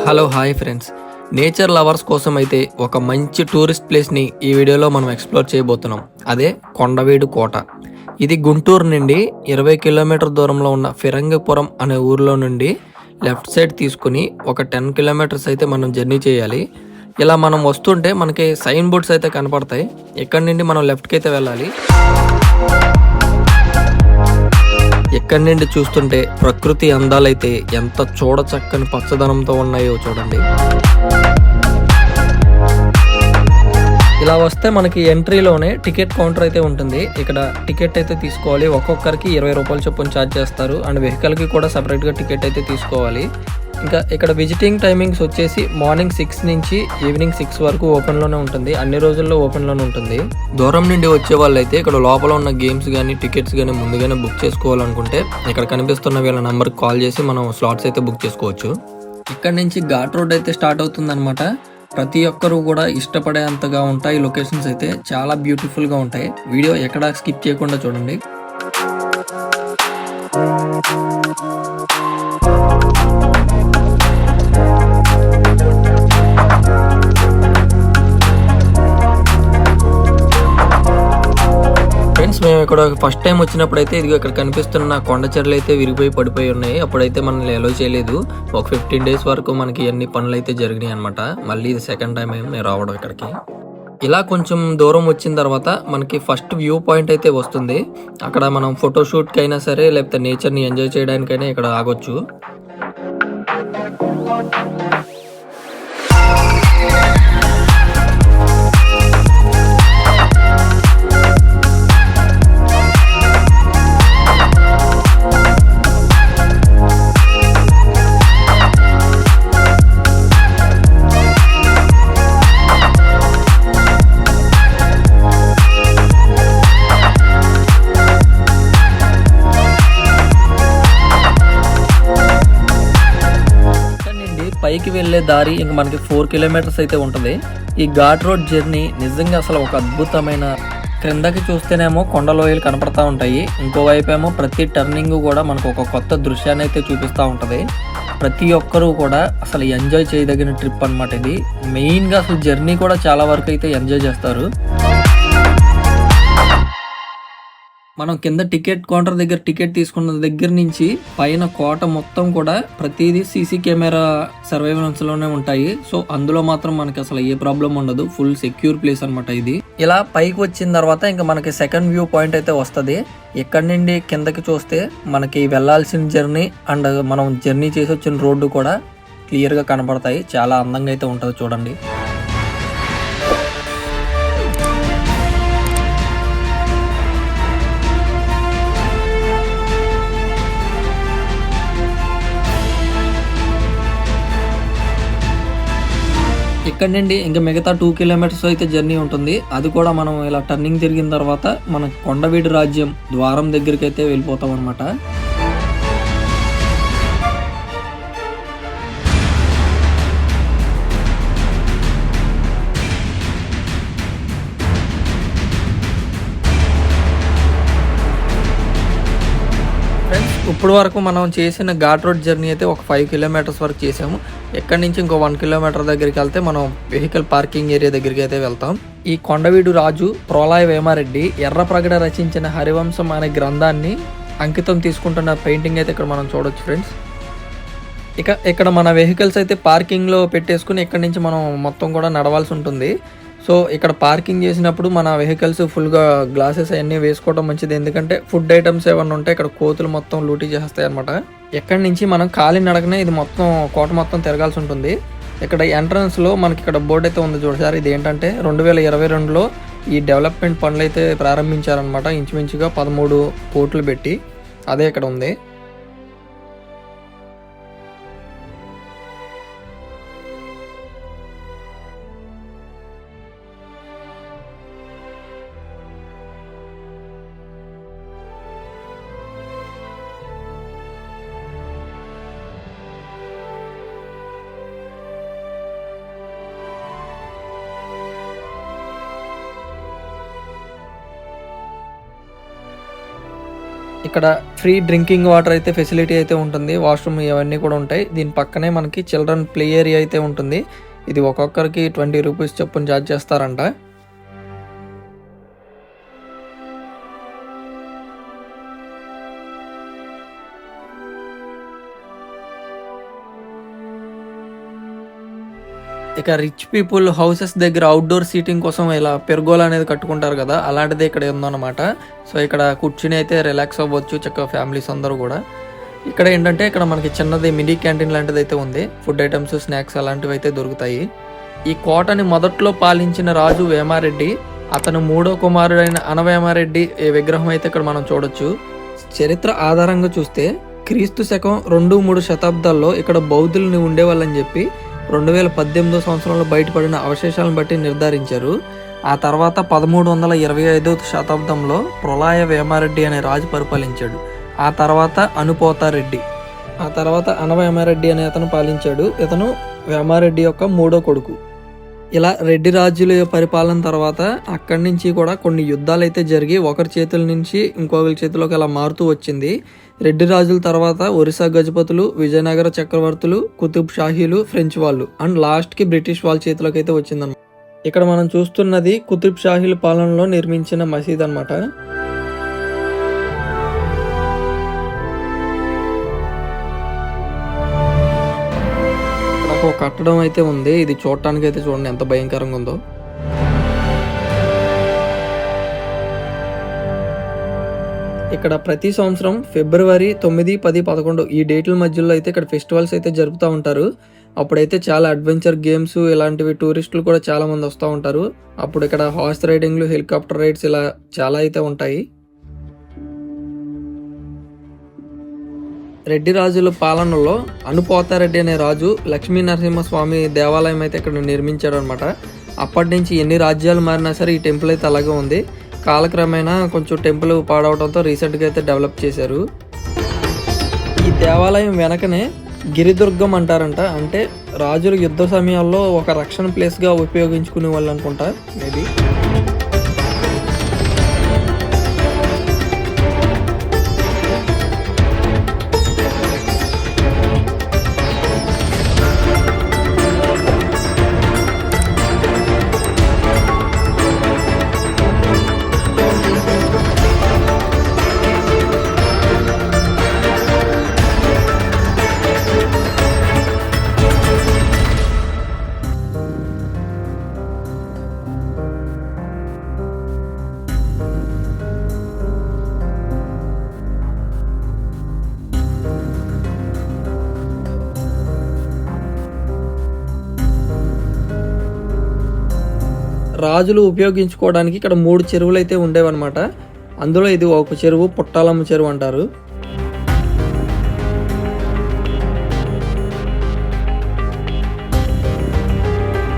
Hello hi friends. Nature lovers కోసం అయితే ఒక మంచి టూరిస్ట్ ప్లేస్ని ఈ వీడియోలో మనం ఎక్స్ప్లోర్ చేయబోతున్నాం. అదే కొండవీడు కోట. ఇది గుంటూరు నుండి 20 కిలోమీటర్ దూరంలో ఉన్న ఫిరంగిపురం అనే ఊరిలో నుండి లెఫ్ట్ సైడ్ తీసుకుని ఒక 10 కిలోమీటర్స్ అయితే మనం జర్నీ చేయాలి. ఇలా మనం వస్తుంటే మనకి సైన్ బోర్డ్స్ అయితే కనపడతాయి. ఇక్కడ నుండి మనం లెఫ్ట్కి అయితే వెళ్ళాలి. ఎక్కడి నుండి చూస్తుంటే ప్రకృతి అందాలైతే ఎంత చూడచక్కని పచ్చదనంతో ఉన్నాయో చూడండి. ఇలా వస్తే మనకి ఎంట్రీలోనే టికెట్ కౌంటర్ అయితే ఉంటుంది. ఇక్కడ టికెట్ అయితే తీసుకోవాలి. ఒక్కొక్కరికి 20 రూపాయలు చొప్పున ఛార్జ్ చేస్తారు. అండ్ వెహికల్కి కూడా సపరేట్గా టికెట్ అయితే తీసుకోవాలి. ఇంకా ఇక్కడ విజిటింగ్ టైమింగ్స్ వచ్చేసి మార్నింగ్ 6 నుంచి ఈవినింగ్ 6 వరకు ఓపెన్లోనే ఉంటుంది. అన్ని రోజుల్లో ఓపెన్లోనే ఉంటుంది. దూరం నుండి వచ్చే వాళ్ళు అయితే ఇక్కడ లోపల ఉన్న గేమ్స్ కానీ టికెట్స్ కానీ ముందుగానే బుక్ చేసుకోవాలనుకుంటే ఇక్కడ కనిపిస్తున్న వీళ్ళ నెంబర్కి కాల్ చేసి మనం స్లాట్స్ అయితే బుక్ చేసుకోవచ్చు. ఇక్కడ నుంచి ఘాట్ రోడ్ అయితే స్టార్ట్ అవుతుంది అనమాట. ప్రతి ఒక్కరూ కూడా ఇష్టపడేంతగా ఉంటాయి. లొకేషన్స్ అయితే చాలా బ్యూటిఫుల్గా ఉంటాయి. వీడియో ఎక్కడా స్కిప్ చేయకుండా చూడండి. ఫ్రెండ్స్, మేము ఇక్కడ ఫస్ట్ టైం వచ్చినప్పుడు అయితే ఇదిగో ఇక్కడ కనిపిస్తున్న కొండ చెరలు అయితే విరిగిపోయి పడిపోయి ఉన్నాయి. అప్పుడైతే మనల్ని ఎలో చేయలేదు. ఒక 15 డేస్ వరకు మనకి అన్ని పనులు అయితే జరిగినాయి అనమాట. మళ్ళీ ఇది సెకండ్ టైం మేము రావడం ఇక్కడికి. ఇలా కొంచెం దూరం వచ్చిన తర్వాత మనకి ఫస్ట్ వ్యూ పాయింట్ అయితే వస్తుంది. అక్కడ మనం ఫోటోషూట్కి అయినా సరే లేకపోతే నేచర్ని ఎంజాయ్ చేయడానికైనా ఇక్కడ ఆగొచ్చు. పైకి వెళ్ళే దారి ఇంక మనకి 4 కిలోమీటర్స్ అయితే ఉంటుంది. ఈ ఘాట్ రోడ్ జర్నీ నిజంగా అసలు ఒక అద్భుతమైన. క్రిందకి చూస్తేనేమో కొండలోయలు కనపడతా ఉంటాయి. ఇంకోవైపు ఏమో ప్రతి టర్నింగ్ కూడా మనకు ఒక కొత్త దృశ్యాన్ని అయితే చూపిస్తూ ఉంటుంది. ప్రతి ఒక్కరూ కూడా అసలు ఎంజాయ్ చేయదగిన ట్రిప్ అనమాట ఇది. మెయిన్గా అసలు జర్నీ కూడా చాలా వరకు అయితే ఎంజాయ్ చేస్తారు. మనం కింద టికెట్ కౌంటర్ దగ్గర టికెట్ తీసుకున్న దగ్గర నుంచి పైన కోట మొత్తం కూడా ప్రతిదీ సీసీ కెమెరా సర్వేలెన్స్లోనే ఉంటాయి. సో అందులో మాత్రం మనకి అసలు ఏ ప్రాబ్లం ఉండదు. ఫుల్ సెక్యూర్ ప్లేస్ అనమాట ఇది. ఇలా పైకి వచ్చిన తర్వాత ఇంకా మనకి సెకండ్ వ్యూ పాయింట్ అయితే వస్తుంది. ఇక్కడ నుండి కిందకి చూస్తే మనకి వెళ్ళాల్సిన జర్నీ అండ్ మనం జర్నీ చేసి వచ్చిన రోడ్డు కూడా క్లియర్గా కనపడతాయి. చాలా అందంగా అయితే ఉంటుంది చూడండి. ఇక్కడ నుండి ఇంకా మిగతా 2 కిలోమీటర్స్ అయితే జర్నీ ఉంటుంది. అది కూడా మనం ఇలా టర్నింగ్ తిరిగిన తర్వాత మన కొండవీడు రాజ్యం ద్వారం దగ్గరికి అయితే వెళ్ళిపోతాం అనమాట. ఇప్పుడు వరకు మనం చేసిన ఘాట్ రోడ్ జర్నీ అయితే ఒక 5 కిలోమీటర్స్ వరకు చేసాము. ఎక్కడి నుంచి ఇంకో 1 కిలోమీటర్ దగ్గరికి వెళ్తే మనం వెహికల్ పార్కింగ్ ఏరియా దగ్గరికి అయితే వెళ్తాం. ఈ కొండవీడు రాజు ప్రోలాయ వేమారెడ్డి ఎర్రప్రగడ రచించిన హరివంశం అనే గ్రంథాన్ని అంకితం తీసుకుంటున్న పెయింటింగ్ అయితే ఇక్కడ మనం చూడొచ్చు ఫ్రెండ్స్. ఇక్కడ మన వెహికల్స్ అయితే పార్కింగ్లో పెట్టేసుకుని ఇక్కడ నుంచి మనం మొత్తం కూడా నడవాల్సి ఉంటుంది. సో ఇక్కడ పార్కింగ్ చేసినప్పుడు మన వెహికల్స్ ఫుల్గా గ్లాసెస్ అవన్నీ వేసుకోవడం మంచిది. ఎందుకంటే ఫుడ్ ఐటమ్స్ ఏమన్నా ఉంటే ఇక్కడ కోతులు మొత్తం లూటీ చేస్తాయి అనమాట. ఎక్కడి నుంచి మనం ఖాళీ నడకనే ఇది మొత్తం కోట మొత్తం తిరగాల్సి ఉంటుంది. ఇక్కడ ఎంట్రన్స్లో మనకి ఇక్కడ బోర్డు అయితే ఉంది చూడసారి. ఇది ఏంటంటే 2022లో ఈ డెవలప్మెంట్ పనులు అయితే ప్రారంభించారనమాట. ఇంచుమించుగా 13 కోట్లు పెట్టి. అదే ఇక్కడ ఉంది. ఇక్కడ ఫ్రీ డ్రింకింగ్ వాటర్ అయితే ఫెసిలిటీ అయితే ఉంటుంది, వాష్రూమ్ ఇవన్నీ కూడా ఉంటాయి. దీని పక్కనే మనకి చిల్డ్రన్ ప్లే ఏరియా అయితే ఉంటుంది. ఇది ఒక్కొక్కరికి 20 రూపీస్ చొప్పున ఛార్జ్ చేస్తారంట. ఇక రిచ్ పీపుల్ హౌసెస్ దగ్గర అవుట్డోర్ సీటింగ్ కోసం ఇలా పెర్గోలా అనేది కట్టుకుంటారు కదా, అలాంటిది ఇక్కడ ఉందన్నమాట. సో ఇక్కడ కూర్చుని అయితే రిలాక్స్ అవ్వచ్చు చక్కగా ఫ్యామిలీస్ అందరూ కూడా. ఇక్కడ ఏంటంటే ఇక్కడ మనకి చిన్నది మినీ క్యాంటీన్ లాంటిది అయితే ఉంది. ఫుడ్ ఐటమ్స్, స్నాక్స్ అలాంటివి అయితే దొరుకుతాయి. ఈ కోటని మొదట్లో పాలించిన రాజు వేమారెడ్డి, అతను 3వ కుమారుడైన అనవేమారెడ్డి విగ్రహం అయితే ఇక్కడ మనం చూడొచ్చు. చరిత్ర ఆధారంగా చూస్తే క్రీస్తు శకం 2-3 శతాబ్దాల్లో ఇక్కడ బౌద్ధులు ఉండేవాళ్ళని చెప్పి 2018 సంవత్సరంలో బయటపడిన అవశేషాలను బట్టి నిర్ధారించారు. ఆ తర్వాత 1325 శతాబ్దంలో ప్రళయ వేమారెడ్డి అనే రాజు పరిపాలించాడు. ఆ తర్వాత అనుపోతారెడ్డి, ఆ తర్వాత అనవేమారెడ్డి అనే అతను పాలించాడు. ఇతను వేమారెడ్డి యొక్క 3వ కొడుకు. ఇలా రెడ్డి రాజుల పరిపాలన తర్వాత అక్కడి నుంచి కూడా కొన్ని యుద్ధాలు అయితే జరిగి ఒకరి చేతుల నుంచి ఇంకొకరి చేతిలోకి అలా మారుతూ వచ్చింది. రెడ్డి రాజుల తర్వాత ఒరిస్సా గజపతులు, విజయనగర చక్రవర్తులు, కుతుబ్ షాహీలు, ఫ్రెంచ్ వాళ్ళు అండ్ లాస్ట్కి బ్రిటిష్ వాళ్ళ చేతిలోకి అయితే వచ్చిందన్నమాట. ఇక్కడ మనం చూస్తున్నది కుతుబ్ షాహీల పాలనలో నిర్మించిన మసీద్ అన్నమాట. ఒక కట్టడం అయితే ఉంది. ఇది చూడటానికి అయితే చూడండి ఎంత భయంకరంగా ఉందో. ఇక్కడ ప్రతి సంవత్సరం ఫిబ్రవరి 9, 10, 11 ఈ డేట్ల మధ్యలో అయితే ఇక్కడ ఫెస్టివల్స్ అయితే జరుపుతూ ఉంటారు. అప్పుడైతే చాలా అడ్వెంచర్ గేమ్స్ ఇలాంటివి టూరిస్టులు కూడా చాలా మంది వస్తూ ఉంటారు. అప్పుడు ఇక్కడ హార్స్ రైడింగ్లు, హెలికాప్టర్ రైడ్స్ ఇలా చాలా అయితే ఉంటాయి. రెడ్డి రాజుల పాలనలో అనుపోతారెడ్డి అనే రాజు లక్ష్మీ నరసింహస్వామి దేవాలయం అయితే ఇక్కడ నిర్మించాడు అనమాట. అప్పటి నుంచి ఎన్ని రాజ్యాలు మారినా సరే ఈ టెంపుల్ అయితే అలాగే ఉంది. కాలక్రమేణా కొంచెం టెంపుల్ పాడవడంతో రీసెంట్గా అయితే డెవలప్ చేశారు. ఈ దేవాలయం వెనకనే గిరిదుర్గం అంటారంట. అంటే రాజులు యుద్ధ సమయాల్లో ఒక రక్షణ ప్లేస్గా ఉపయోగించుకునే వాళ్ళు అనుకుంటా మేబీ. రాజులు ఉపయోగించుకోవడానికి ఇక్కడ 3 చెరువులు అయితే ఉండేవన్నమాట. అందులో ఇది ఒక చెరువు, పుట్టాలమ్మ చెరువు అంటారు.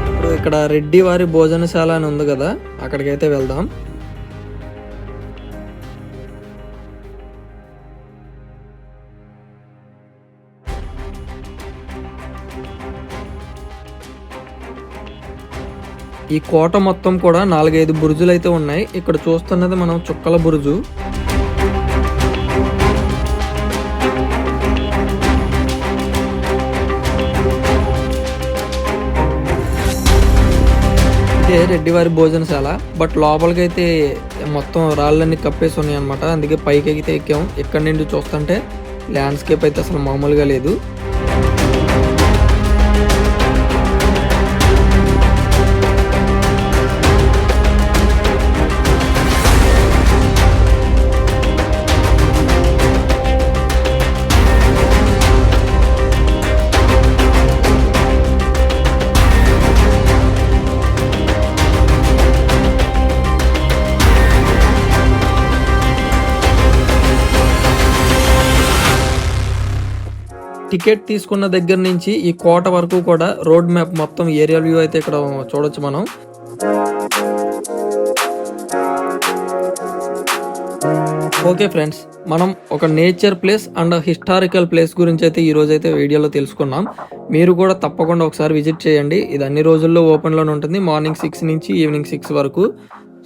ఇప్పుడు ఇక్కడ రెడ్డి వారి భోజనశాల అని ఉంది కదా, అక్కడికైతే వెళ్దాం. ఈ కోట మొత్తం కూడా 4-5 బురుజులు అయితే ఉన్నాయి. ఇక్కడ చూస్తున్నది మనం చుక్కల బురుజు. ఇదే రెడ్డివారి భోజనశాల. బట్ లోపలికైతే మొత్తం రాళ్ళన్నీ కప్పేసి ఉన్నాయి అనమాట. అందుకే పైకి అయితే ఎక్కాం. ఇక్కడ నుండి చూస్తుంటే ల్యాండ్స్కేప్ అయితే అసలు మామూలుగా లేదు. టికెట్ తీసుకున్న దగ్గర నుంచి ఈ కోట వరకు కూడా రోడ్ మ్యాప్ మొత్తం ఏరియా వ్యూ అయితే ఇక్కడ చూడొచ్చు మనం. ఓకే ఫ్రెండ్స్, మనం ఒక nature place and historical place గురించి అయితే ఈ రోజు అయితే వీడియోలో తెలుసుకున్నాం. మీరు కూడా తప్పకుండా ఒకసారి విజిట్ చేయండి. ఇది అన్ని రోజుల్లో ఓపెన్లోనే ఉంటుంది, మార్నింగ్ 6 నుంచి ఈవినింగ్ 6 వరకు.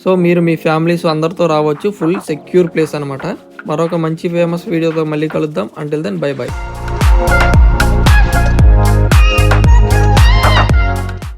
సో మీరు మీ ఫ్యామిలీస్ అందరితో రావచ్చు. ఫుల్ సెక్యూర్ ప్లేస్ అనమాట. మరొక మంచి ఫేమస్ వీడియోతో మళ్ళీ కలుద్దాం. Until then bye by.